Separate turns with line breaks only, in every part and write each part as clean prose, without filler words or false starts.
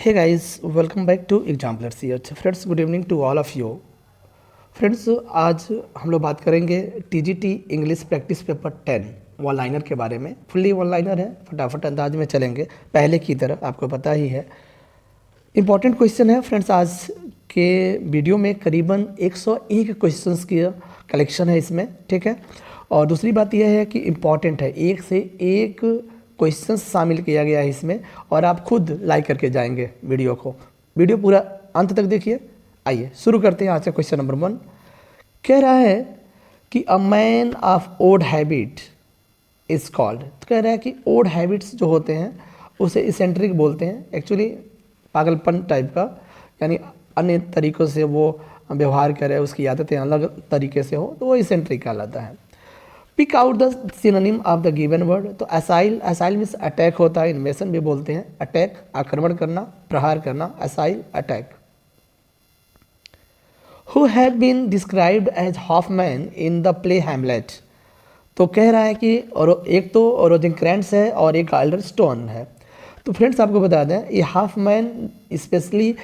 Hey guys, welcome back to Exampler CH. Friends, good evening to all of you. Friends, आज हम लोग बात करेंगे TGT English practice paper 10 one liner के बारे में। फुल्ली वन लाइनर है, फटाफट अंदाज में चलेंगे पहले की तरह, आपको पता ही है। इम्पॉर्टेंट क्वेश्चन है फ्रेंड्स। आज के वीडियो में करीबन 101 क्वेश्चंस की कलेक्शन है इसमें, ठीक है। और दूसरी बात यह है कि इम्पॉर्टेंट है, एक से एक क्वेश्चन शामिल किया गया है इसमें, और आप खुद लाइक करके जाएंगे वीडियो को। वीडियो पूरा अंत तक देखिए। आइए शुरू करते हैं आज का क्वेश्चन नंबर 1। कह रहा है कि a man of odd habit is called. तो कह रहा है कि ओड हैबिट्स जो होते हैं उसे इसेंट्रिक बोलते हैं। एक्चुअली पागलपन टाइप का, यानी अन्य तरीक़ों से वो व्यवहार करे, उसकी आदतें अलग तरीके से हो, तो वो इसेंट्रिक कहलाता है। Pick out the synonym of the given word. तो असाइल मीन्स अटैक होता है, इन्वेशन भी बोलते हैं। अटैक आक्रमण करना, प्रहार करना, assail attack. Who had been described as half man in the play Hamlet. तो कह रहा है कि और एक तो रोजेंक्रेंट्स है और एक गाल्डरस्टोन है। तो फ्रेंड्स आपको बता दें, ये हाफ मैन स्पेशली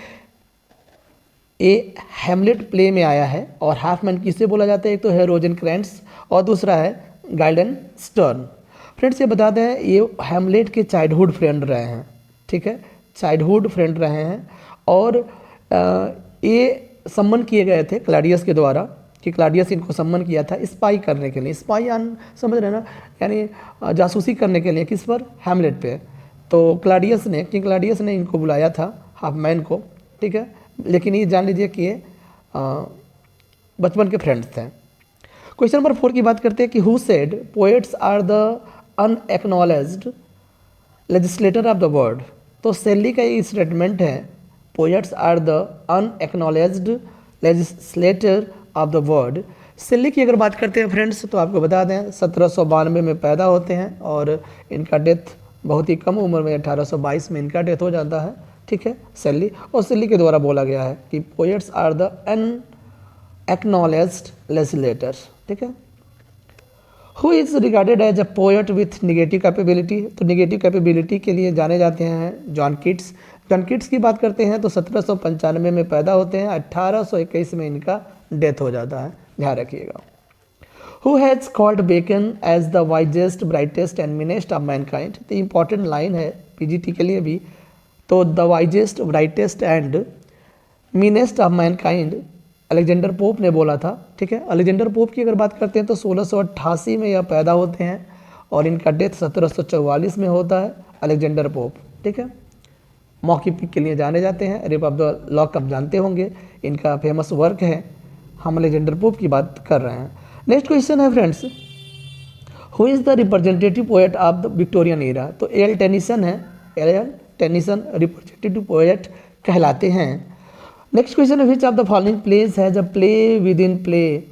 ये हैमलेट प्ले में आया है। और हाफ मैन किसे बोला जाता है? एक तो है रोजेंक्रेंट्स और दूसरा है गाल्डरस्टोन। फ्रेंड्स ये बता दें, ये हैमलेट के चाइल्डहुड फ्रेंड रहे हैं, ठीक है, चाइल्डहुड फ्रेंड रहे हैं। और ये सम्मन किए गए थे क्लाडियस के द्वारा, कि क्लाडियस इनको सम्मन किया था स्पाई करने के लिए। स्पाई समझ रहे हैं ना, यानी जासूसी करने के लिए। किस पर? हैमलेट पे। तो क्लाडियस ने, किंग क्लाडियस ने इनको बुलाया था, हाफ मैन को, ठीक है। लेकिन ये जान लीजिए कि ये बचपन के फ्रेंड्स थे। क्वेश्चन नंबर 4 की बात करते हैं कि who said poets are the unacknowledged legislator of the world. तो शेली का ये स्टेटमेंट है, poets are the unacknowledged legislator of the world. Shelley की अगर बात करते हैं फ्रेंड्स, तो आपको बता दें 1792 में पैदा होते हैं और इनका डेथ बहुत ही कम उम्र में 1822 में इनका डेथ हो जाता है, ठीक है, शेली। और शेली के द्वारा बोला गया है कि poets are the unacknowledged legislator, ठीक है। Who is regarded as a poet with negative capability. तो निगेटिव कैपेबिलिटी के लिए जाने जाते हैं जॉन कीट्स। जॉन कीट्स की बात करते हैं तो 1795 में पैदा होते हैं, 1821 में इनका डेथ हो जाता है, ध्यान रखिएगा। Who has called Bacon as the wisest brightest and meanest of mankind. तो इंपॉर्टेंट लाइन है पीजीटी के लिए भी। तो the wisest brightest and meanest of mankind Alexander Pope ने बोला था, ठीक है। अलेक्जेंडर पोप की अगर बात करते हैं तो 1688 में यह पैदा होते हैं और इनका डेथ 1744 में होता है, अलेक्जेंडर पोप, ठीक है। मॉकी पिक के लिए जाने जाते हैं। रिप ऑफ द लॉक आप जानते होंगे, इनका फेमस वर्क है। हम अलेक्जेंडर पोप की बात कर रहे हैं। नेक्स्ट क्वेश्चन है friends, who is the representative poet of the Victorian era. तो एल टेनिसन है, एल टेनिसन रिप्रेजेंटेटिव पोएट कहलाते हैं। नेक्स्ट क्वेश्चन है, which of the following place has a play within play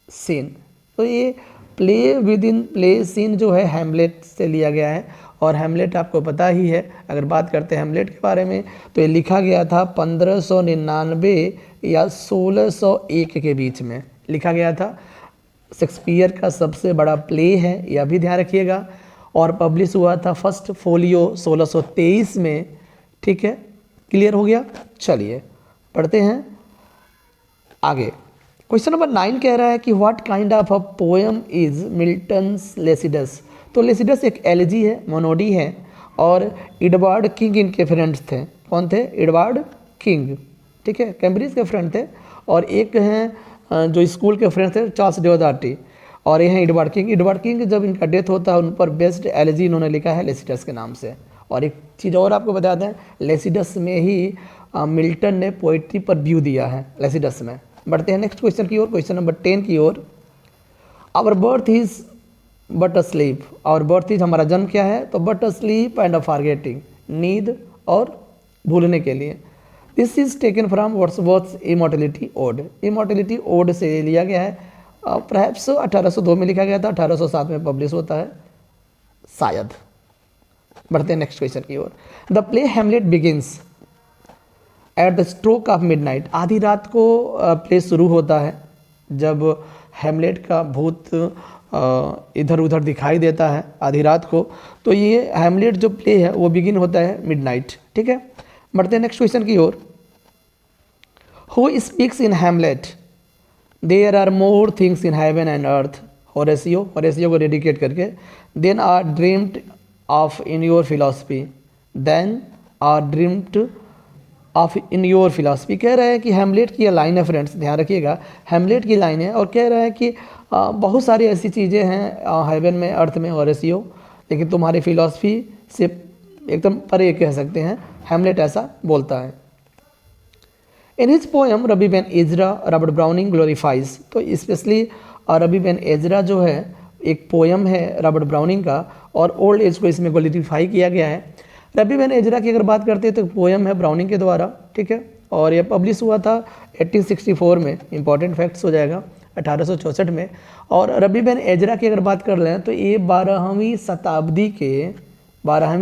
scene. तो ये play within play scene जो है Hamlet से लिया गया है। और हैमलेट आपको पता ही है, अगर बात करते हैं हैमलेट के बारे में, तो ये लिखा गया था 1599 या 1601 के बीच में लिखा गया था। शेक्सपियर का सबसे बड़ा प्ले है, यह भी ध्यान रखिएगा। और पब्लिश हुआ था फर्स्ट फोलियो 1623 में, ठीक है। क्लियर हो गया? चलिए पढ़ते हैं आगे। क्वेश्चन नंबर 9 कह रहा है कि what kind of a poem is Milton's Lycidas. तो लेसिडस एक एलिजी है, मोनोडी है, और एडवर्ड किंग इनके फ्रेंड्स थे। कौन थे? एडवर्ड किंग, ठीक है, कैम्ब्रिज के फ्रेंड थे। और एक हैं जो स्कूल के फ्रेंड थे, चार्ल्स डिओदार्टी, और ये हैं एडवर्ड किंग। एडवर्ड किंग जब इनका डेथ होता है, उन पर बेस्ड एलिजी इन्होंने लिखा है लेसिडस के नाम से। और एक चीज़ और आपको बता दें, लेसिडस में ही मिल्टन ने पोइट्री पर व्यू दिया है, लेसिडस में। बढ़ते हैं नेक्स्ट क्वेश्चन की ओर, क्वेश्चन नंबर 10 की ओर। Our birth is but a sleep. Our birth is, हमारा जन्म क्या है? तो but a sleep and a forgetting, नींद और भूलने के लिए। This is taken from Wordsworth's immortality ode. Immortality ode से लिया गया है, परहैप्स 1802 में लिखा गया था, 1807 में पब्लिश होता है शायद। बढ़ते हैं नेक्स्ट क्वेश्चन की ओर। The play Hamlet begins at the stroke of midnight. आधी रात को प्ले शुरू होता है, जब हैमलेट का भूत इधर उधर दिखाई देता है आधी रात को। तो ये हैमलेट जो प्ले है वो बिगिन होता है मिडनाइट, ठीक है। बढ़ते हैं नेक्स्ट क्वेश्चन की ओर। Who speaks in Hamlet there are more things in heaven and earth, Horatio को डेडिकेट करके, then are dreamed of in your philosophy, then are dreamed of in your philosophy. कह रहा है कि हैमलेट की लाइन है फ्रेंड्स, ध्यान रखिएगा, हैमलेट की लाइन है और कह रहा है कि बहुत सारी ऐसी चीज़ें हैं हेवन में, अर्थ में, होरेसियो, लेकिन तुम्हारी फिलॉसफी से एकदम परे कह सकते हैं, हैमलेट ऐसा बोलता है। In his poem rabi Ben Ezra Robert browning glorifies, तो स्पेशली रबी बेन एजरा जो है एक पोएम है रॉबर्ट ब्राउनिंग का और ओल्ड एज को इसमें ग्लोरीफाई किया गया है। रबी बेन एजरा की अगर बात करते हैं तो पोएम है ब्राउनिंग के द्वारा, ठीक है, और यह पब्लिश हुआ था 1864 में, इंपॉर्टेंट फैक्ट्स हो जाएगा 1864 में। और रबी बेन एजरा की अगर बात कर लें तो ये 12वीं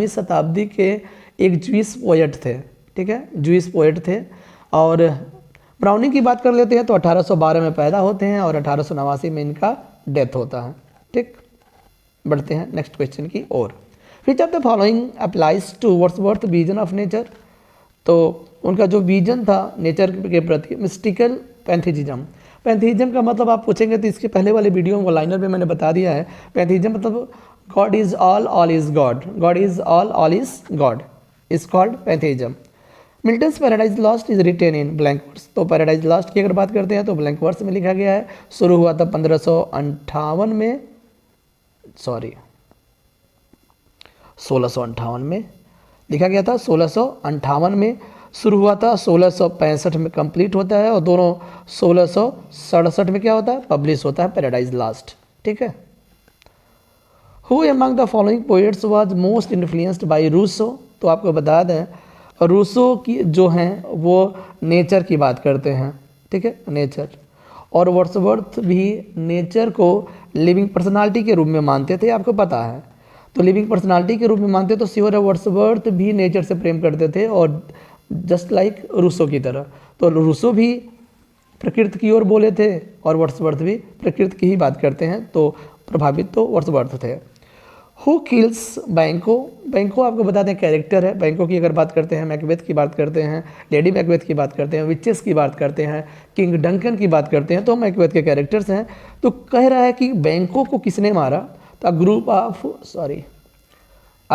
शताब्दी के एक ज्यूइश पोएट थे, ठीक है, ज्यूइश पोएट थे। और ब्राउनिंग की बात कर लेते हैं तो 1812 में पैदा होते हैं और 1889 में इनका डेथ होता है, ठीक। बढ़ते हैं नेक्स्ट क्वेश्चन की ओर। Which of the following applies to Wordsworth vision of nature, तो उनका जो विजन था नेचर के प्रति, मिस्टिकल पैंथेइज्म। पैंथेइज्म का मतलब आप पूछेंगे तो इसके पहले वाले वीडियो में लाइनर में मैंने बता दिया है। पैंथेइज्म मतलब God is all is God, God is all is God is called pantheism. Milton's Paradise Lost is written in blank verse, तो पैराडाइज लॉस्ट की अगर बात करते हैं तो ब्लैंक वर्स में लिखा गया है, शुरू हुआ था 1658 में लिखा गया था, 1658 में शुरू हुआ था, 1665 में कंप्लीट होता है और दोनों 1667 में क्या होता है, पब्लिश होता है पैराडाइज लॉस्ट, ठीक है। Who among the following poets was most influenced by Rousseau, तो आपको बता दें रूसो की जो हैं वो नेचर की बात करते हैं, ठीक है, नेचर, और वर्ड्सवर्थ भी नेचर को लिविंग पर्सनालिटी के रूप में मानते थे, आपको पता है। तो लिविंग पर्सनालिटी के रूप में मानते तो श्योर है वर्ड्सवर्थ भी नेचर से प्रेम करते थे और जस्ट लाइक रूसो की तरह। तो रूसो भी प्रकृति की ओर बोले थे और वर्ड्सवर्थ भी प्रकृति की ही बात करते हैं, तो प्रभावित तो वर्ड्सवर्थ थे। हु किल्स बैंको, बैंको आपको बता दें कैरेक्टर है। बैंको की अगर बात करते हैं, मैकबेथ की बात करते हैं, लेडी मैकबेथ की बात करते हैं, विचेस की बात करते हैं, किंग डंकन की बात करते हैं, तो मैकबेथ के कैरेक्टर्स हैं। तो कह रहा है कि बैंको को किसने मारा, तो a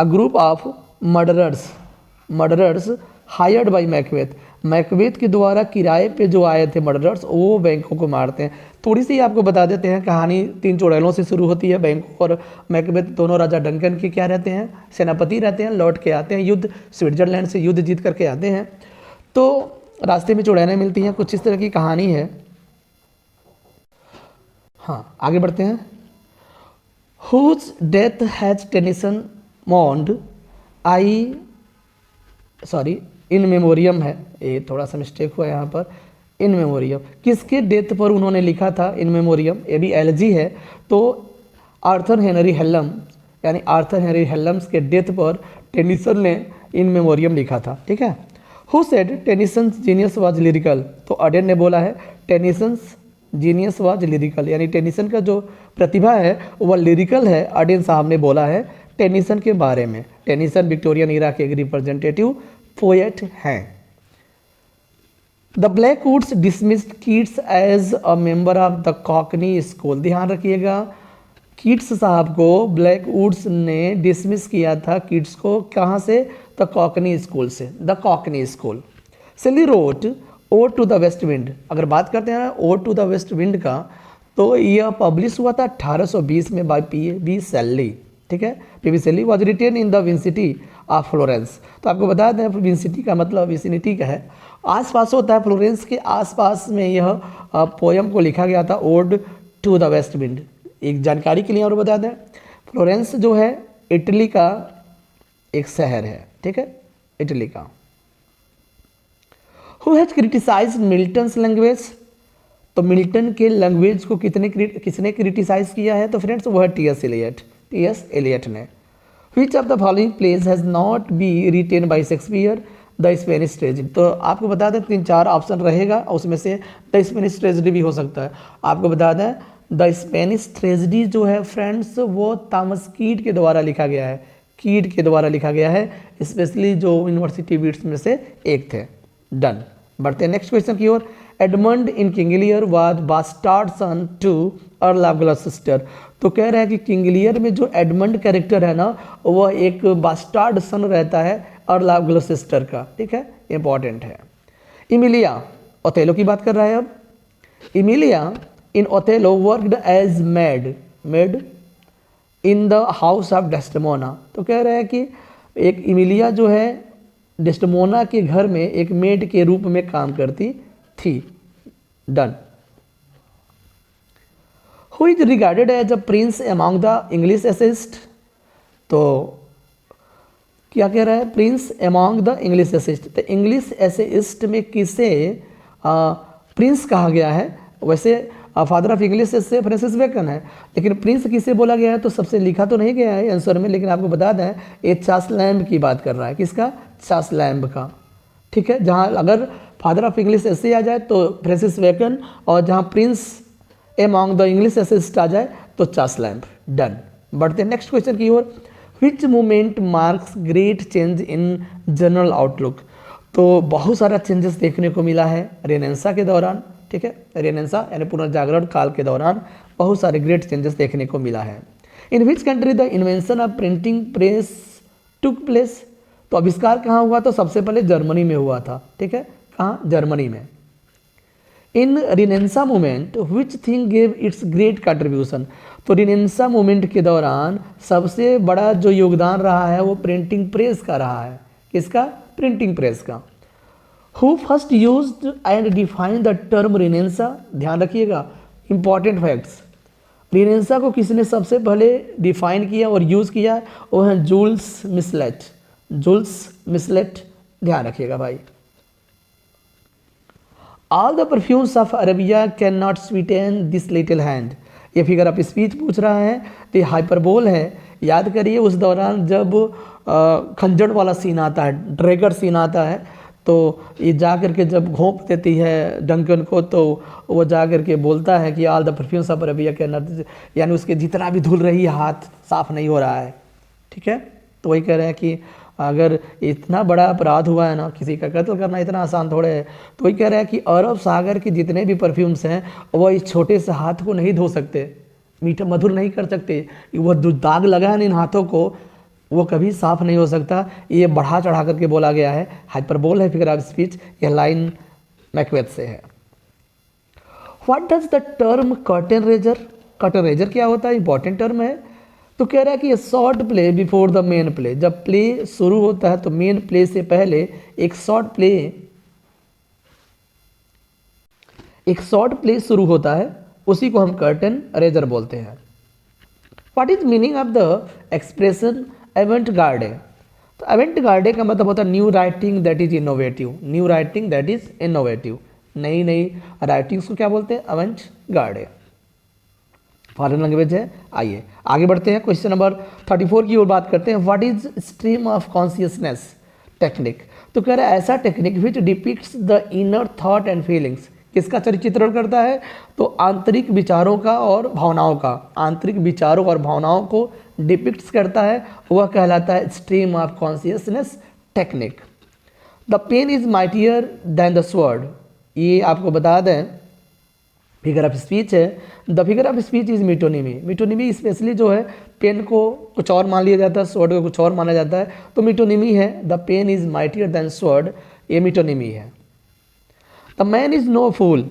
group of murderers hired by Macbeth, Macbeth के द्वारा किराए पे जो आए थे मर्डरर्स, वो बैंको को मारते हैं। थोड़ी सी आपको बता देते हैं, कहानी 3 चुड़ैलों से शुरू होती है। बैंको और मैकबेथ दोनों राजा डंकन के क्या रहते हैं, सेनापति रहते हैं, लौट के आते हैं युद्ध, स्विट्जरलैंड से युद्ध जीत करके आते हैं, तो रास्ते में चुड़ैलें मिलती हैं, कुछ इस तरह की कहानी है। हाँ, आगे बढ़ते हैं। Whose death has Tennyson mourned In Memoriam है, ये थोड़ा सा मिस्टेक हुआ यहाँ पर, इन मेमोरियम किसके डेथ पर उन्होंने लिखा था इन मेमोरियम, ये भी एलजी है। तो आर्थर हेनरी हेलम, यानी आर्थर हेनरी हेलम्स के डेथ पर टेनिसन ने इन मेमोरियम लिखा था, ठीक है। Who said Tennyson's genius was lyrical, तो अडेन ने बोला है टेनिसन्स जीनियस वाज लिरिकल, यानी टेनिसन का जो प्रतिभा है वह लिरिकल है, अडेन साहब ने बोला है टेनिसन के बारे में। टेनिसन विक्टोरियन इरा के एक रिप्रेजेंटेटिव पोएट हैं। The Blackwoods dismissed Keats as a member of the cockney school, ध्यान रखिएगा, कीट्स साहब को ब्लैकवुड्स ने डिसमिस किया था, कीट्स को, कहाँ से, द कॉकनी स्कूल से, the cockney school. Shelley wrote ode to the west wind, अगर बात करते हैं ode to the west wind का, तो यह पब्लिश हुआ था 1820 में बाय पी.बी. शेली, ठीक है। P B. Shelley was written in the vicinity of Florence, तो आपको बता दें विसिनिटी का मतलब विसिनिटी का है, आसपास होता है, फ्लोरेंस के आसपास में यह पोयम को लिखा गया था, ode to the west wind. एक जानकारी के लिए और बता दें, फ्लोरेंस जो है इटली का एक शहर है, ठीक है, इटली का। Who has criticised Milton's language, तो मिल्टन के लैंग्वेज को किसने क्रिटिसाइज किया है, तो फ्रेंड्स वह टी.एस. एलियट ने। विच of the following pledge has not be written by Shakespeare, the Spanish tragedy, तो आपको बता दें 3-4 ऑप्शन रहेगा, उसमें से द स्पेनिश ट्रेजेडी भी हो सकता है। आपको बता दें द स्पेनिश ट्रेजेडी जो है फ्रेंड्स वो थॉमस कीट के द्वारा लिखा गया है, कीड के द्वारा लिखा गया है, स्पेशली जो यूनिवर्सिटी बीट्स में से एक थे। डन। बढ़ते हैं नेक्स्ट क्वेश्चन की ओर। Edmund in King Lear was bastard son to Earl Gloucester. तो कह रहा है कि किंग लियर में जो एडमंड कैरेक्टर है ना, वह एक बास्टार्ड सन रहता है अर्ला ग्लॉसेस्टर का। ठीक है, इंपॉर्टेंट है। इमिलिया, ओथेलो की बात कर रहा है अब। Emilia in Othello worked as maid in the house of Desdemona. तो कह रहा है कि एक इमिलिया जो है डेस्डेमोना के घर में एक मेड के रूप में काम करती थी। Done. Who is regarded as a prince among the English essayist. तो क्या कह रहा है, prince among the English essayist. तो इंग्लिश एसेइस्ट में किसे प्रिंस कहा गया है। वैसे फादर ऑफ इंग्लिश से फ्रांसिस बेकन है, लेकिन प्रिंस किसे बोला गया है तो सबसे लिखा तो नहीं गया है आंसर में, लेकिन आपको बता दें ये चार्ल्स लैम्ब की बात कर रहा है। किसका, चार्ल्स लैम्ब का। ठीक है, जहाँ अगर फादर ऑफ इंग्लिश ऐसे आ जाए तो फ्रांसिस बेकन, और जहाँ prince among the English essayist आ जाए तो चार्ल्स लैम्ब। डन। बढ़ते हैं नेक्स्ट क्वेश्चन की ओर। Which movement marks great change in general outlook. तो बहुत सारा चेंजेस देखने को मिला है रेनेसां के दौरान। ठीक है, रेनेसां यानी पुनर्जागरण काल के दौरान बहुत सारे ग्रेट चेंजेस देखने को मिला है। In which country the invention of printing press took place. तो आविष्कार कहाँ हुआ, तो सबसे पहले जर्मनी में हुआ था। ठीक है, कहाँ, जर्मनी में। In renaissance movement which thing gave its great contribution. तो रिनेसां मूवमेंट के दौरान सबसे बड़ा जो योगदान रहा है वो प्रिंटिंग प्रेस का रहा है। किसका, प्रिंटिंग प्रेस का। Who first used and defined the term renaissance. ध्यान रखिएगा, इंपॉर्टेंट फैक्ट्स। रिनेसां को किसने सबसे पहले डिफाइन किया और यूज़ किया, वो है जूल्स मिसलेट। जूल्स मिसलेट, ध्यान रखिएगा भाई। All the perfumes of Arabia can not sweeten this little hand. ये फिगर ऑफ स्पीच पूछ रहा है, तो ये हाइपरबोल है। याद करिए उस दौरान जब खंजर वाला सीन आता है, ड्रैगर सीन आता है, तो ये जा कर के जब घोंप देती है डंकन को, तो वो जा कर के बोलता है कि all the perfumes of Arabia can not, यानी उसके जितना भी धुल रही है हाथ साफ नहीं हो रहा है। ठीक है, तो वही कह रहे हैं कि अगर इतना बड़ा अपराध हुआ है ना, किसी का कत्ल करना इतना आसान थोड़े है, तो वही कह रहा है कि अरब सागर के जितने भी परफ्यूम्स हैं वो इस छोटे से हाथ को नहीं धो सकते, मीठा मधुर नहीं कर सकते। वो जो दाग लगा है इन हाथों को वो कभी साफ नहीं हो सकता। ये बढ़ा चढ़ा करके बोला गया है, हाइपरबोल है फिगर ऑफ स्पीच। यह लाइन मैकबेथ से है। What does the term curtain raiser. Curtain raiser क्या होता है, इंपॉर्टेंट टर्म है। तो कह रहा है कि short play before the main play. जब प्ले शुरू होता है तो मेन प्ले से पहले एक शॉर्ट प्ले शुरू होता है, उसी को हम कर्टेन रेजर बोलते हैं। What is meaning of the expression avant garde. तो एवेंट गार्डे का मतलब होता है new writing that is innovative. New writing that is innovative, नई नई राइटिंग्स को क्या बोलते हैं, एवेंट गार्डे। फॉरेन लैंग्वेज है। आइए आगे बढ़ते हैं, क्वेश्चन नंबर 34 की ओर बात करते हैं। What is stream of consciousness technique. तो कह रहा है ऐसा technique which depicts the inner thought and feelings. किसका चित्रण करता है, तो आंतरिक विचारों का और भावनाओं का, आंतरिक विचारों और भावनाओं को डिपिक्ट्स करता है, वह कहलाता है stream of consciousness technique. The pen is mightier than the sword. ये आपको बता दें फिगर ऑफ स्पीच है। The figure of speech is metonymy. Metonymy specially जो है पेन को कुछ और मान लिया जाता है, स्वॉर्ड को कुछ और माना जाता है, तो मिटोनिमी है। The pen is mightier than sword, ये मिटोनिमी है। The man is no fool.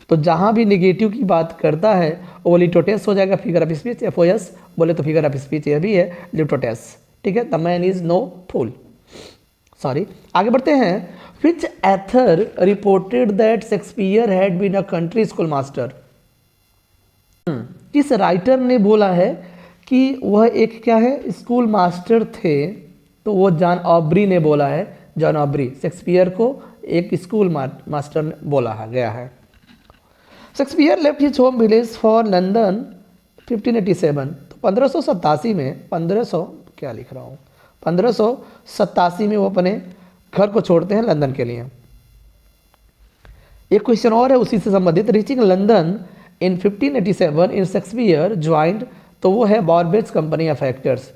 तो जहाँ भी निगेटिव की बात करता है वो लिटोटेस हो जाएगा फिगर ऑफ स्पीच। एफओएस बोले तो फिगर ऑफ स्पीच यह भी है लिटोटेस। ठीक है, the man is no fool. Sorry, आगे बढ़ते हैं। Which author reported that Shakespeare had been a country school master? किस राइटर ने बोला है कि वह एक क्या है, स्कूल मास्टर थे। तो वो जॉन ऑब्री ने बोला है। जॉन ऑब्री शेक्सपियर को एक स्कूल मास्टर बोला गया है। Shakespeare left his home village for London 1587। तो 1587 में 1587 में वो अपने घर को छोड़ते हैं लंदन के लिए। एक क्वेश्चन और है उसी से संबंधित। Reaching London in 1587 in Shakespeare joined. तो वो है बॉर्बेज कंपनी ऑफ एक्टर्स।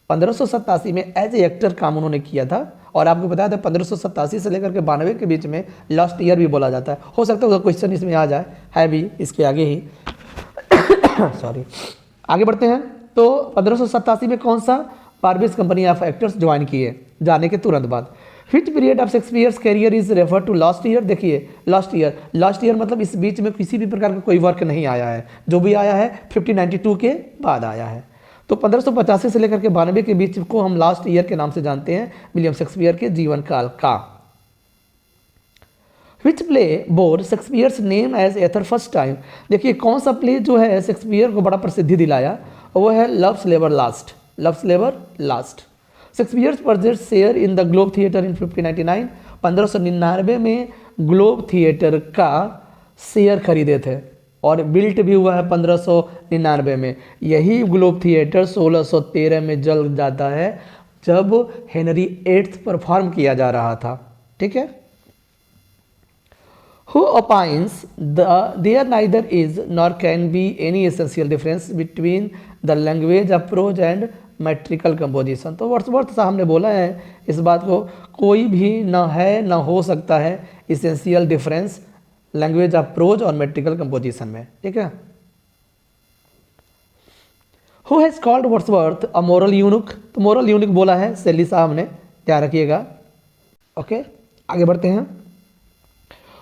1587 में एज ए एक्टर काम उन्होंने किया था, और आपको बताया था 1587 से लेकर के 92 के बीच में लास्ट ईयर भी बोला जाता है। हो सकता है क्वेश्चन इसमें आ जाए, है भी इसके आगे ही सॉरी। आगे बढ़ते हैं। तो 1587 में कौन सा Burbage's company of actors join किए, जाने के तुरंत बाद। Which period of Shakespeare's career is refer to last year. देखिए लास्ट ईयर मतलब इस बीच में किसी भी प्रकार का कोई वर्क नहीं आया है, जो भी आया है 1592 के बाद आया है। तो 1585 से लेकर के 92 के बीच को हम लास्ट ईयर के नाम से जानते हैं विलियम शेक्सपियर के जीवन काल का। Which play bore Shakespeare's name as author first time. देखिए कौन सा प्ले जो है शेक्सपियर को बड़ा प्रसिद्धि दिलाया, वो है loves labour last. Loves labour last. Shakespeare's purchase share in the globe theatre in 1599। 1599 में ग्लोब थिएटर का शेयर खरीदे थे और बिल्ट भी हुआ है 1599 में। यही ग्लोब थिएटर 1613 में जल जाता है जब हेनरी 8 परफॉर्म किया जा रहा था। ठीक है। Who opines there neither is nor can be any essential difference between the language approach and metrical composition। तो वर्ड्सवर्थ साहब ने बोला है इस बात को, कोई भी न है न हो सकता है इसेंशियल डिफरेंस लैंग्वेज अप्रोच और मेट्रिकल कंपोजिशन में। ठीक है। Who has called Wordsworth a moral unique. तो मोरल यूनिक बोला है शेली साहब ने, ध्यान रखिएगा। ओके आगे बढ़ते हैं।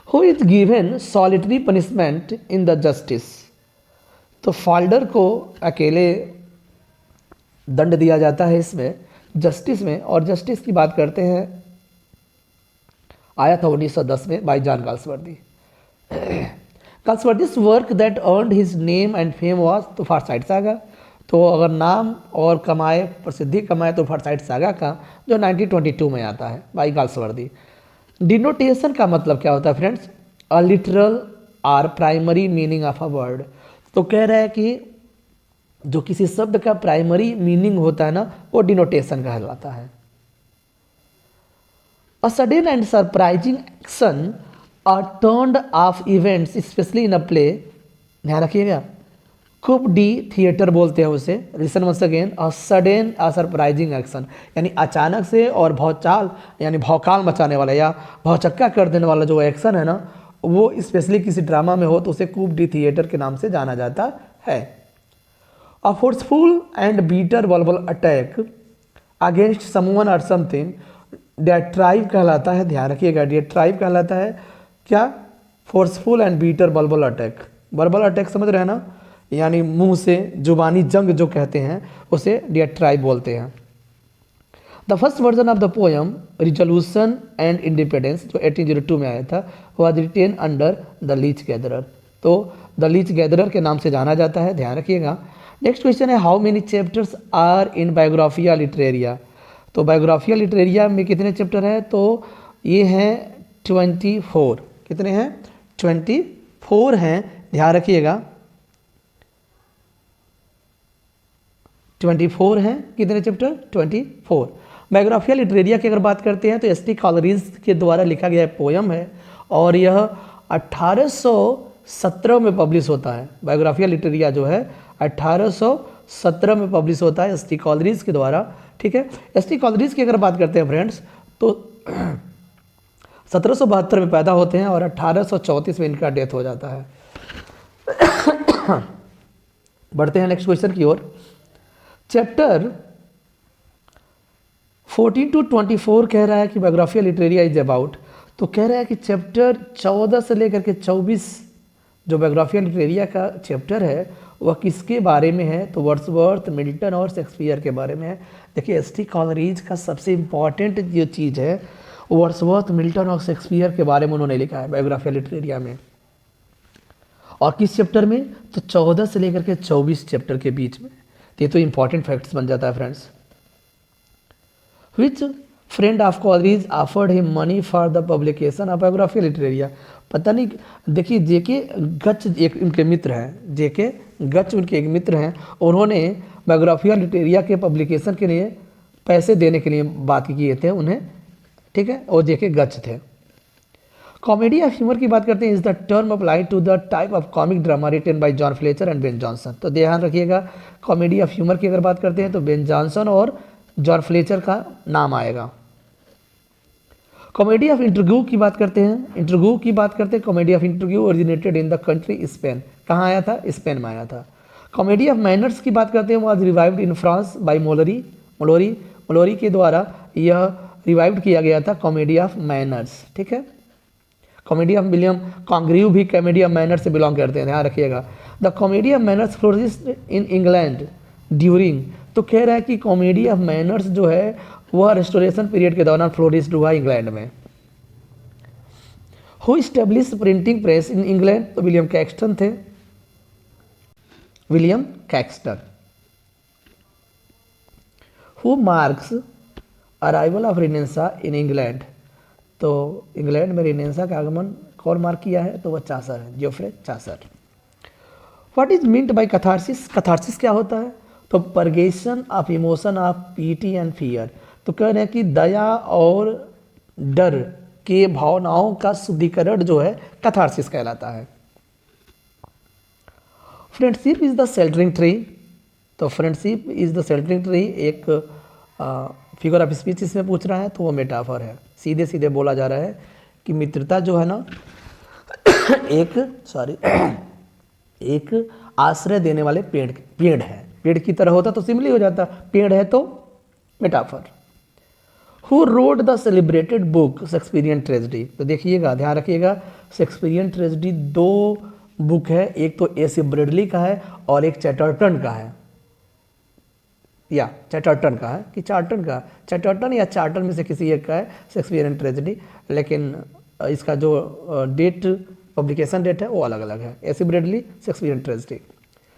Who is given solitary punishment in the justice। तो फाल्डर को अकेले दंड दिया जाता है इसमें जस्टिस में, और जस्टिस की बात करते हैं आया था 1910 में by John Galsworthy. Galsworthy's work that earned his name and fame was तो फारसाइट सागा। तो अगर नाम और कमाए प्रसिद्धि कमाए तो फारसाइट सागा का, जो 1922 में आता है बाई गाल्सवर्दी। डिनोटेशन का मतलब क्या होता है friends, a literal or primary meaning of a word. तो कह रहा है कि जो किसी शब्द का प्राइमरी मीनिंग होता है ना, वो डिनोटेशन कहलाता है। A sudden and surprising action a turn of events specially in a play, ध्यान रखिएगा। कुप डी थिएटर बोलते हैं उसे। Listen once again, a sudden a surprising action, यानी अचानक से और भौचाल यानी भौकाल मचाने वाला या भौचक्का कर देने वाला जो एक्शन है ना, वो स्पेशली किसी ड्रामा में हो तो उसे कूप डी थिएटर के नाम से जाना जाता है। A forceful and bitter verbal attack against someone और समथिंग, डिएट्राइव कहलाता है। ध्यान रखिएगा, डिएट्राइव कहलाता है क्या, forceful and bitter verbal attack. Verbal attack समझ रहे हैं ना, यानी मुंह से जुबानी जंग जो कहते हैं उसे डिएट्राइव बोलते हैं। The first version of the poem resolution and independence जो 1802 में आया था, वह written under the leech gatherer. तो द लीच गैदरर के नाम से जाना जाता है, ध्यान रखिएगा। नेक्स्ट क्वेश्चन है, how many chapters are in Biographia Literaria. तो बायोग्राफिया लिटरेरिया में कितने चैप्टर हैं, तो ये हैं 24। कितने हैं, 24 हैं, ध्यान रखिएगा। 24 हैं, कितने चैप्टर, 24। बायोग्राफिया लिटरेरिया की अगर बात करते हैं तो एस.टी. कॉलरिज के द्वारा लिखा गया पोयम है और यह 1817 में पब्लिश होता है। बायोग्राफिया लिटरेरिया जो है 1817 में पब्लिश होता है एस.टी. कॉलरिज के द्वारा। ठीक है। एस.टी. कॉलरिज की अगर बात करते हैं फ्रेंड्स तो 1772 में पैदा होते हैं और 1834 में इनका डेथ हो जाता है। बढ़ते हैं नेक्स्ट क्वेश्चन की ओर। चैप्टर 14 to 24 कह रहा है कि बायोग्राफिया लिटरेरिया इज अबाउट, तो कह रहा है कि चैप्टर 14 से लेकर के 24 जो बायोग्राफिया लिटरेरिया का चैप्टर है वह किसके बारे में है, तो वर्ड्सवर्थ, मिल्टन और शेक्सपियर के बारे में है। देखिए एस.टी. कॉलरिज का सबसे इम्पॉर्टेंट जो चीज़ है वर्ड्सवर्थ, मिल्टन और शेक्सपियर के बारे में उन्होंने लिखा है बायोग्राफिया लिटरेरिया में। और किस चैप्टर में, तो 14 से लेकर के 24 चैप्टर के बीच में। ये तो इंपॉर्टेंट फैक्ट्स बन जाता है friends. Which friend of Coleridge offered him money for the publication of Biographia Literaria. पता नहीं, देखिए जेके गच एक उनके मित्र हैं, जेके गच उनके एक मित्र हैं, उन्होंने बायोग्राफिया लिटरेरिया के पब्लिकेशन के लिए पैसे देने के लिए बात किए थे उन्हें। ठीक है, और जेके गच थे। कॉमेडी ऑफ ह्यूमर की बात करते हैं, is the term apply to the type of comic drama written by John Fletcher and Ben Jonson. तो ध्यान रखिएगा, कॉमेडी ऑफ ह्यूमर की अगर बात करते हैं तो बेन जॉनसन और जॉन फ्लेचर का नाम आएगा। कॉमेडी ऑफ इंटरव्यू की बात करते हैं, इंटरव्यू की बात करते हैं। Comedy of interview originated in the country Spain, कहाँ आया था? स्पेन में आया था। कॉमेडी ऑफ मैनर्स की बात करते हैं, was revived in France by Malory के द्वारा यह रिवाइव्ड किया गया था कॉमेडी ऑफ मैनर्स, ठीक है। कॉमेडी ऑफ विलियम कॉन्ग्रीव भी कॉमेडी ऑफ मैनर्स से बिलोंग करते हैं, ध्यान रखिएगा। The comedy of manners flourished in England during, तो कह रहा है कि कॉमेडी ऑफ मैनर्स जो है वह रेस्टोरेशन पीरियड के दौरान फ्लोरिश्ड हुआ इंग्लैंड में। Who establish printing press in England, तो विलियम कैक्सटन थे, William Caxton. Who marks arrival of renaissance in England, तो इंग्लैंड में रिनेसा का आगमन कौन मार्क किया है? तो वह चासर है, Geoffrey Chaucer. What is meant by catharsis, catharsis क्या होता है? तो purgation of emotion of pity and fear, तो कह रहे हैं कि दया और डर के भावनाओं का शुद्धिकरण जो है कैथारसिस कहलाता है। Friendship is the sheltering tree, तो friendship is the sheltering tree एक फिगर ऑफ स्पीच इसमें पूछ रहा है, तो वो मेटाफर है। सीधे सीधे बोला जा रहा है कि मित्रता जो है ना एक आश्रय देने वाले पेड़ है। पेड़ की तरह होता तो सिमिली हो जाता, पेड़ है तो metaphor. Who wrote the celebrated book Shakespearean tragedy, तो देखिएगा, ध्यान रखिएगा, शेक्सपियरियन ट्रेजेडी 2 बुक है, एक तो ए.सी. ब्रैडली का है और एक चैटर्टन का है, या चैटर्टन का है कि चार्टन का, चैटर्टन या चार्टन में से किसी एक का है शेक्सपियरियन ट्रेजेडी, लेकिन इसका जो डेट पब्लिकेशन डेट है वो अलग अलग है। AC. Bradley Shakespearean tragedy.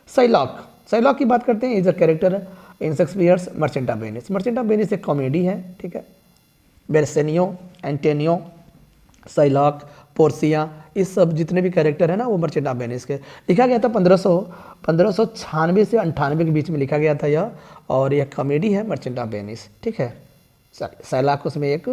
Psylocke की बात करते हैं, is a character in Shakespeare's merchant of Venice. Merchant of Venice एक कॉमेडी है, ठीक है। बेरसेनियो, एंटेनियो, साइलॉक, पोर्सिया, इस सब जितने भी कैरेक्टर है ना वो मर्चेंट ऑफ वेनिस के। लिखा गया था 1596 से 98 के बीच में लिखा गया था यह, और यह कॉमेडी है मर्चेंट ऑफ वेनिस, ठीक है। साइलॉक उसमें एक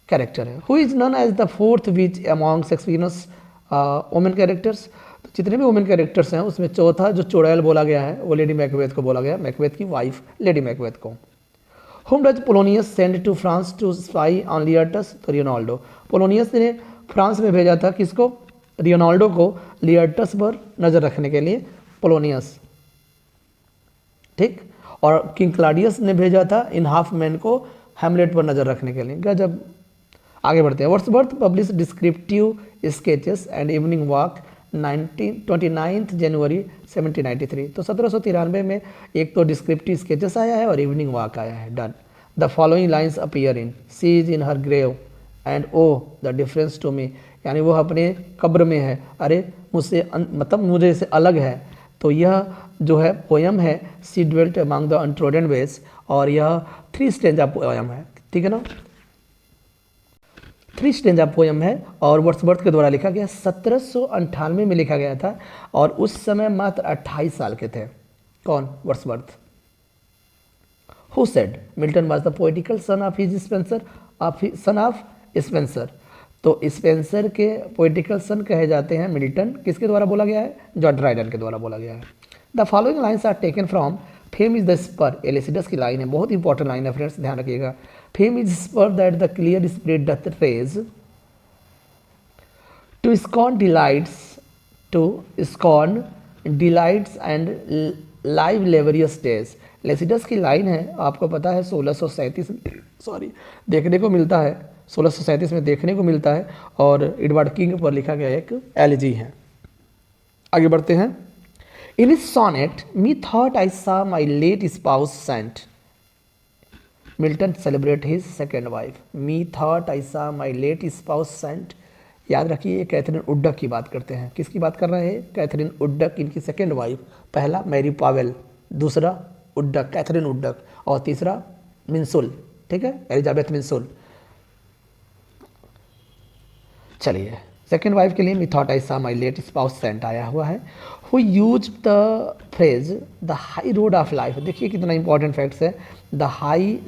कैरेक्टर है। Who is known as the fourth witch among Shakespeare's women characters, तो जितने भी वुमेन कैरेक्टर्स हैं उसमें चौथा जो चुड़ैल बोला गया है वो लेडी मैकबेथ को बोला गया, मैकबेथ की वाइफ लेडी मैकबेथ को। Whom does Polonius send to France to spy on Laertes, तो रियोनाल्डो। पोलोनियस ने फ्रांस में भेजा था किसको? रियोनाल्डो को, लियर्टस पर नज़र रखने के लिए, पोलोनियस, ठीक। और किंग क्लाडियस ने भेजा था इन हाफ मैन को हैमलेट पर नज़र रखने के लिए। गजब। आगे बढ़ते हैं। Wordsworth publish descriptive sketches and evening walk 29 जनवरी 1793, तो 1793 में एक तो डिस्क्रिप्टिव स्केचेस आया है और इवनिंग वॉक आया है। Done. The following lines appear in she is in her grave and oh the difference to me, यानी वो अपने कब्र में है, अरे मुझसे मतलब मुझे से अलग है। तो यह जो है पोयम है she dwelt among the untrodden ways, और यह 3 स्टेंजा पोयम है, ठीक है ना। 3 स्टेंजा पोयम है और वर्ड्सवर्थ के द्वारा लिखा गया, 1798 में लिखा गया था और उस समय मात्र 28 साल के थे। कौन? Wordsworth. Who said Milton was the poetical son of his Spenser, son of Spenser, तो स्पेंसर के पोएटिकल सन कहे जाते हैं मिल्टन। किसके द्वारा बोला गया है? जॉन ड्राइडन के द्वारा बोला गया है। The following lines are taken from fame is the spur, Lycidas की लाइन है, बहुत इंपॉर्टेंट लाइन है फ्रेंड्स, ध्यान रखिएगा। Fame is spur that the clear spirit doth raise to scorn delights and live laborious days. Lycidas की लाइन है, आपको पता है 1637 देखने को मिलता है, 1637 में देखने को मिलता है, और एडवर्ड किंग पर लिखा गया एक एलिजी है। आगे बढ़ते हैं। In his sonnet methought I saw my late espoused saint, Milton celebrate his second wife. Methought I saw my late espoused Saint, याद रखिए कैथरीन उड्डक की बात करते हैं। किसकी बात कर रहे हैं? कैथरीन उड्डक, इनकी सेकेंड वाइफ। पहला मैरी पावेल, दूसरा उड्डक, कैथरीन उड्डक, और तीसरा मिंसुल, ठीक है, एलिजाबेथ मिंसुल। चलिए, सेकेंड वाइफ के लिए मी thought I saw my late espoused Saint आया हुआ है। Who use the phrase the high road of life, देखिए कितना इंपॉर्टेंट फैक्ट्स है। The high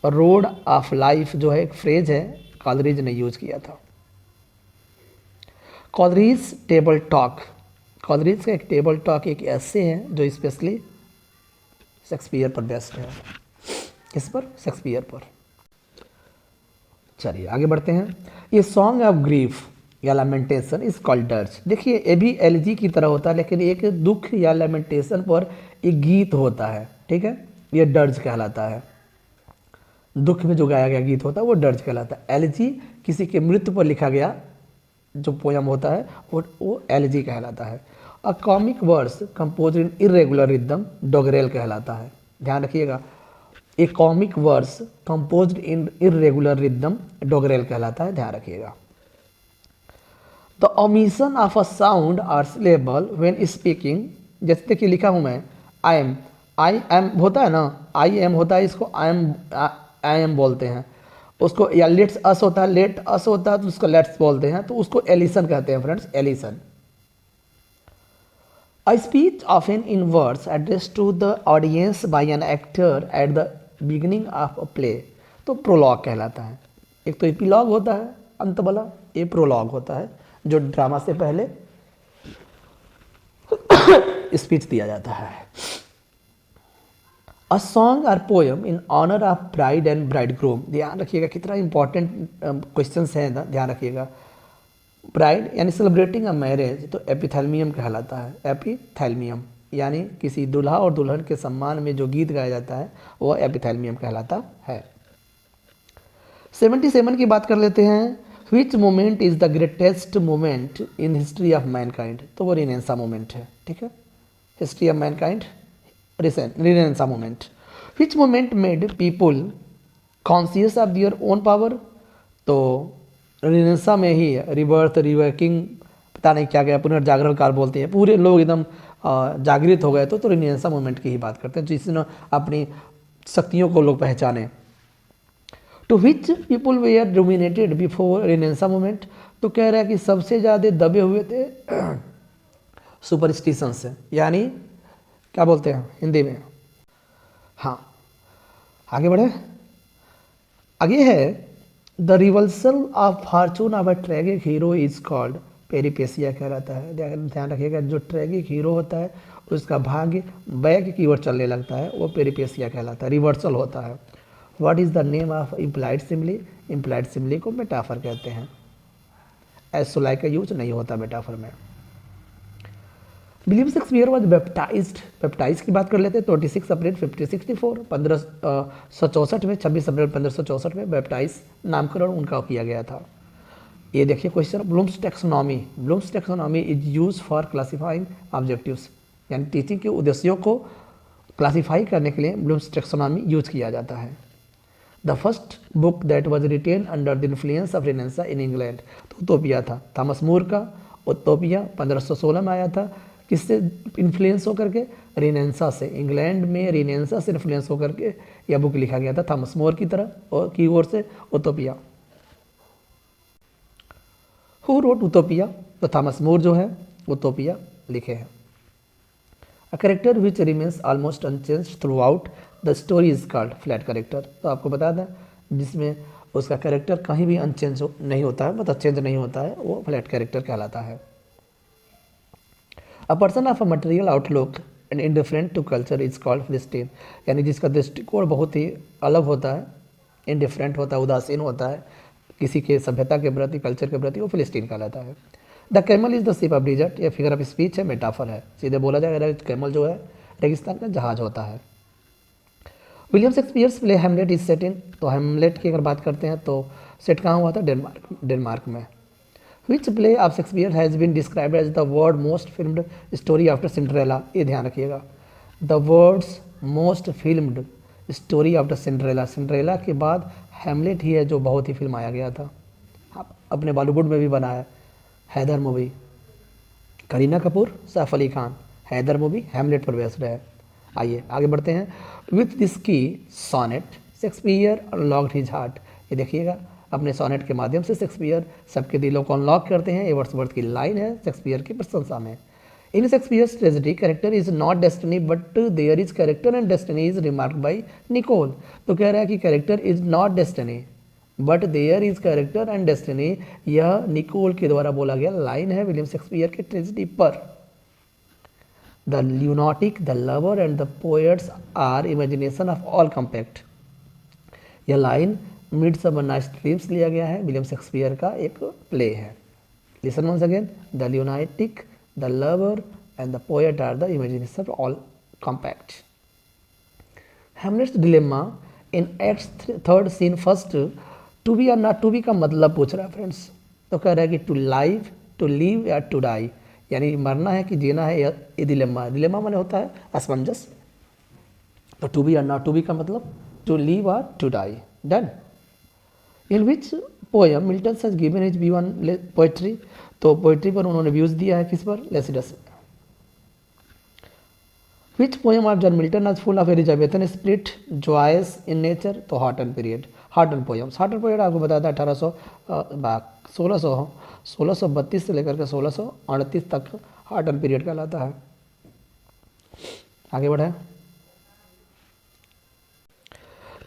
road of life जो है एक फ्रेज है, कॉलरिज ने यूज किया था। कॉलरिज टेबल टॉक, कॉलरिज का एक टेबल टॉक एक ऐसे है जो स्पेशली शेक्सपियर पर बेस्ड है। किस पर? शेक्सपियर पर। चलिए आगे बढ़ते हैं। ये सॉन्ग ऑफ ग्रीफ या लैमेंटेशन इज कॉल्ड डर्ज। देखिए ये भी एलिजी की तरह होता है, लेकिन एक दुख या लैमेंटेशन पर एक गीत होता है, ठीक है, ये डर्ज कहलाता है। दुख में जो गाया गया गीत होता है वो डर्ज कहलाता है। एलिजी किसी के मृत्यु पर लिखा गया जो पोयम होता है वो एलिजी कहलाता है। A comic verse compose in irregular rhythm doggerel कहलाता है। ध्यान रखिएगा, a comic verse composed in irregular rhythm doggerel कहलाता है, ध्यान रखिएगा। The omission of a sound और सिलेबल व्हेन स्पीकिंग, जैसे देखिए लिखा हूँ मैं आई एम होता है ना, आई एम होता है, इसको आई एम बोलते हैं उसको, या लेट्स अस होता है, लेट अस होता है तो उसको लेट्स बोलते हैं, तो उसको एलिसन कहते हैं friends, allusion. A speech often in words address to the audience by an actor at the beginning of a play, तो प्रोलॉग कहलाता है। एक तो एपिलॉग होता है अंत वाला, ये प्रोलॉग होता है जो ड्रामा से पहले स्पीच दिया जाता है। अ सॉन्ग और poem in honour of bride and bridegroom, ध्यान रखिएगा कितना इंपॉर्टेंट क्वेश्चंस हैं ना, ध्यान रखिएगा। ब्राइड यानी सेलिब्रेटिंग अ मैरिज, तो एपिथैल्मियम कहलाता है, एपिथैल्मियम यानी किसी दुल्हा और दुल्हन के सम्मान में जो गीत गाया जाता है वो एपिथैल्मियम कहलाता है। 77 की बात कर लेते हैं। Which moment is the greatest moment in history of mankind, तो वो रिनेंसा मोमेंट है, ठीक है, history of mankind Renaissance moment. Which moment made people conscious of their own power, तो रिनेंसा में ही रिबर्थ रिवर्किंग पता नहीं क्या क्या पुनर्जागरण काल बोलते हैं, पूरे लोग एकदम जागृत हो गए, तो रिनेंसा मोमेंट की ही बात करते हैं, जिसने अपनी शक्तियों को लोग पहचाने। टू विच पीपुल वे are dominated before Renaissance moment, तो कह रहा है कि सबसे ज़्यादा दबे हुए थे सुपरस्टिशन से, यानी क्या बोलते हैं हिंदी में, हाँ आगे बढ़े। आगे है the reversal of fortune of a tragic hero is called peripeteia कहलाता है। ध्यान रखिएगा, जो ट्रैगिक हीरो होता है उसका भाग्य बैक की ओर चलने लगता है वो पेरिपेसिया कहलाता है, रिवर्सल होता है। What is the name of implied simile, implied simile को मेटाफर कहते हैं। एसोलाई का यूज नहीं होता मेटाफर में। William Shakespeare was baptised, baptise की बात कर लेते हैं। 26 अप्रैल 1564 1564 में, 26 अप्रैल 1564 में बैप्टाइज नामकरण उनका किया गया था। ये देखिए question, Bloom's taxonomy, Bloom's taxonomy is use for classifying objectives, यानी टीचिंग के उद्देश्यों को क्लासीफाई करने के लिए ब्लूम्स टैक्सोनॉमी यूज किया जाता है। The first book that was written under the influence of Renaissance in England, तो उतोपिया था, थॉमस मोर का उतोपिया 1516 में आया था। किससे इन्फ्लुएंस होकर के? रिनेंसा से, इंग्लैंड में रिनेंसा से इन्फ्लुएंस होकर के यह बुक लिखा गया था थॉमस मोर की तरह और की ओर से उतोपिया। हु रोट उतोपिया, तो थॉमस मोर जो है उतोपिया लिखे हैं। A character which remains almost unchanged through out the story is called flat character, तो आपको बता दें जिसमें उसका करेक्टर कहीं भी अनचेंज नहीं होता है, मतलब चेंज नहीं होता है, वो फ्लैट करेक्टर कहलाता है। A person of a material outlook and indifferent to culture is called philistine, यानी जिसका दृष्टिकोण बहुत ही अलग होता है, इंडिफरेंट होता है, उदासीन होता है किसी के सभ्यता के प्रति, कल्चर के प्रति, वो फिलिस्टीन कहलाता है। The camel is the ship of dessert, यह फिगर ऑफ स्पीच है, मेटाफर है, सीधे बोला जाएगा कैमल जो है रेगिस्तान का जहाज होता है। William Shakespeare's play Hamlet is set in, तो हेमलेट की अगर बात करते हैं तो सेट कहाँ हुआ था? डेनमार्क में। Which play of Shakespeare has been described as the world most filmed story after Cinderella, ये ध्यान रखिएगा, the world's most filmed story after Cinderella, Cinderella के बाद हेमलेट ही है जो बहुत ही फिल्माया गया था, अपने बॉलीवुड में भी बना है। Haider movie, Kareena Kapoor, Saif Ali Khan, Haider movie Hamlet पर बेस्ड है। आइए आगे बढ़ते हैं। With this key sonnet Shakespeare unlocked his heart, ये देखिएगा अपने सोनेट के माध्यम से शेक्सपियर सबके दिलों को अनलॉक करते हैं, ये वर्ड्सवर्थ की लाइन है शेक्सपियर की प्रशंसा में। In Shakespeare's tragedy character is not destiny but there is character and destiny is remark by Nicoll, तो कह रहा है कि character is not destiny but there is character and destiny, यह निकोल के द्वारा बोला गया लाइन है विलियम शेक्सपियर के ट्रेजेडी पर। The lunatic, the lover and the poets are imagination of all compact. यह लाइन मिडसमर नाइट्स ड्रीम से लिया गया है, विलियम शेक्सपियर का एक प्ले है। Listen once again, the lunatic, the lover and the poet are the imagination of all compact. Hamlet's dilemma in act third scene first, to be और not to be का मतलब पूछ रहा है friends. तो कह रहा है कि टू लिव या टू डाई, यानी मरना है कि जीना है, ये डिलेमा। डिलेमा माने होता है असमंजस। तो टू बी और नॉट टू बी का मतलब टू लिव और to die. Done. In which poem Milton has given his view on poetry, तो पोएट्री पर उन्होंने व्यूज दिया है किस पर, Lycidas. Which poem of John Milton is full of Elizabethan spirit joyous in nature, तो Horton period. Horton poems, Horton period आपको बताया था 1632 से लेकर के 1638 तक हॉटन पीरियड कहलाता है। आगे बढ़े।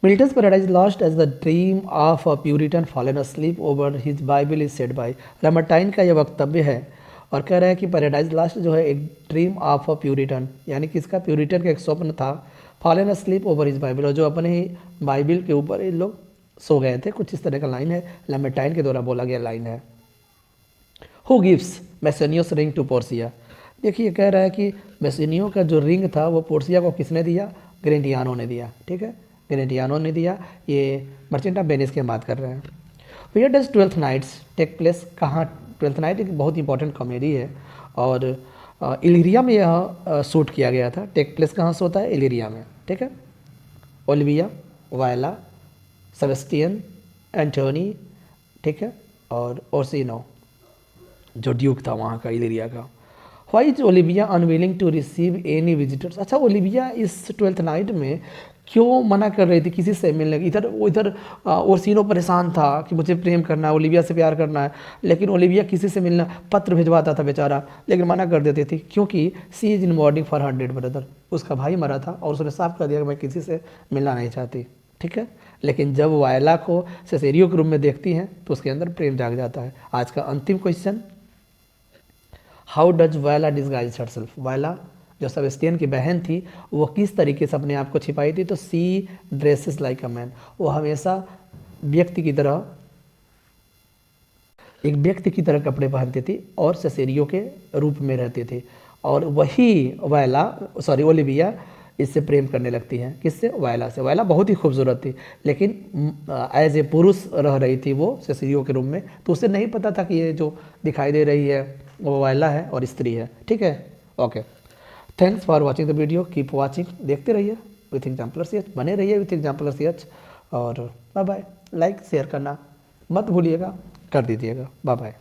Milton's Paradise Lost as the dream of a Puritan fallen asleep over his Bible is said by, लामार्टाइन का यह वक्तव्य है और कह रहा है कि पैराडाइज लास्ट जो है एक ड्रीम ऑफ अ प्यूरिटन, यानी कि इसका प्यूरिटन का एक स्वप्न था, fallen asleep over his Bible, और जो अपने ही बाइबल के ऊपर ये लोग सो गए थे। कुछ इस तरह का लाइन है, लामार्टाइन के द्वारा बोला गया लाइन है। Who gives Bassanio's ring to Portia, देखिए कह रहा है कि मैसेनियो का जो रिंग था वो पोर्सिया को किसने दिया, ग्रेंटियानो ने दिया। ठीक है, ग्रेंटियानो ने दिया। ये मर्चेंट ऑफ वेनिस की हम बात कर रहे हैं। Where does twelfth nights take place, कहाँ। ट्वेल्थ नाइट एक बहुत इंपॉर्टेंट कॉमेडी है और इलिरिया में यह शूट किया गया था। टेक प्लेस कहाँ से होता है, इलिरिया में। ठीक है, ओलिविया, वायला, सेबेस्टियन, एंटोनी, ठीक है, और ओर्सिनो जो ड्यूक था वहाँ का, इलिरिया का। Why is Olivia unwilling to receive any visitors, अच्छा ओलिविया इस ट्वेल्थ नाइट में क्यों मना कर रही थी किसी से मिलने। इधर ओर्सिनो परेशान था कि मुझे प्रेम करना है, ओलिविया से प्यार करना है, लेकिन ओलिविया किसी से मिलना, पत्र भिजवाता था बेचारा, लेकिन मना कर देती थी क्योंकि she is in mourning for her dead brother, उसका भाई मरा था और उसने साफ कर दिया कि मैं किसी से मिलना नहीं चाहती। ठीक है, लेकिन जब वायला को सेसेरियो के रूम में देखती हैं तो उसके अंदर प्रेम जाग जाता है। आज का अंतिम question, how does Viola disguise herself, Viola जो सेबेस्टियन की बहन थी वो किस तरीके से अपने आप को छिपाई थी, तो सी ड्रेसेस लाइक अ मैन, वो हमेशा व्यक्ति की तरह, एक व्यक्ति की तरह कपड़े पहनती थी और सेसेरियो के रूप में रहती थी, और वही ओलिविया इससे प्रेम करने लगती हैं। किससे, वायला से। वायला बहुत ही खूबसूरत थी, लेकिन एज ए पुरुष रह रही थी वो सेसेरियो के रूम में, तो उसे नहीं पता था कि ये जो दिखाई दे रही है वो वायला है और स्त्री है। ठीक है, okay, thanks for watching the video, keep watching, देखते रहिए विथ एग्जाम्पलर CH, बने रहिए विथ एग्जाम्पलर CH, और बाय बाय। लाइक शेयर करना मत भूलिएगा, कर दीजिएगा। Bye bye.